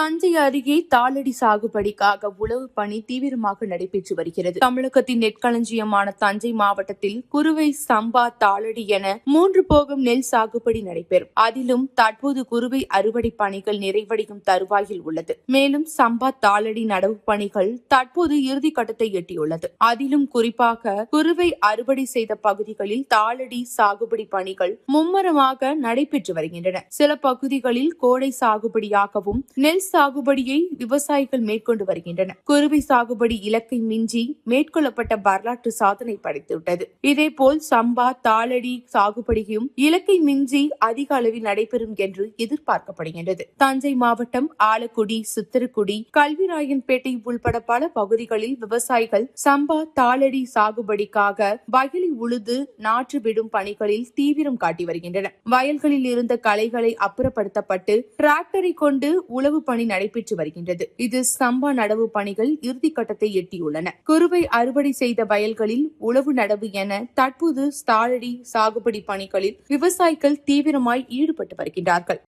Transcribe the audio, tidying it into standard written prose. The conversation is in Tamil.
தஞ்சை அருகே தாளடி சாகுபடிக்காக உழவு பணி தீவிரமாக நடைபெற்று வருகிறது. தமிழகத்தின் நெற்களஞ்சியமான தஞ்சை மாவட்டத்தில் குறுவை, சம்பா, தாளடி என 3 போகம் நெல் சாகுபடி நடைபெறும். அதிலும் தற்போது குறுவை அறுவடை பணிகள் நிறைவடையும் தருவாயில் உள்ளது. மேலும் சம்பா, தாளடி நடவு பணிகள் தற்போது இறுதிக்கட்டத்தை எட்டியுள்ளது. அதிலும் குறிப்பாக குறுவை அறுவடை செய்த பகுதிகளில் தாளடி சாகுபடி பணிகள் மும்முரமாக நடைபெற்று வருகின்றன. சில பகுதிகளில் கோடை சாகுபடியாகவும் நெல் சாகுபடியை விவசாயிகள் மேற்கொண்டு வருகின்றனர். குறுவை சாகுபடி இலக்கை மிஞ்சி மேற்கொள்ளப்பட்ட வரலாற்று சாதனை படைத்துவிட்டது. இதேபோல் சம்பா, தாளடி சாகுபடியும் இலக்கை மிஞ்சி அதிக அளவில் நடைபெறும் என்று எதிர்பார்க்கப்படுகின்றது. தஞ்சை மாவட்டம் ஆலக்குடி, சித்திரக்குடி, கல்விராயன்பேட்டை உள்பட பல பகுதிகளில் விவசாயிகள் சம்பா, தாளடி சாகுபடிக்காக வயலை உழுது நாற்று விடும் பணிகளில் தீவிரம் காட்டி வருகின்றனர். வயல்களில் இருந்த களைகளை அப்புறப்படுத்தப்பட்டு டிராக்டரை கொண்டு உழவு பணி நடைபெற்று வருகின்றது. இது சம்பா நடவு பணிகள் இறுதிக்கட்டத்தை எட்டியுள்ளன. குறுவை அறுவடை செய்த வயல்களில் உழவு நடவு என தற்போது தாளடி சாகுபடி பணிகளில் விவசாயிகள் தீவிரமாய் ஈடுபட்டு வருகின்றார்கள்.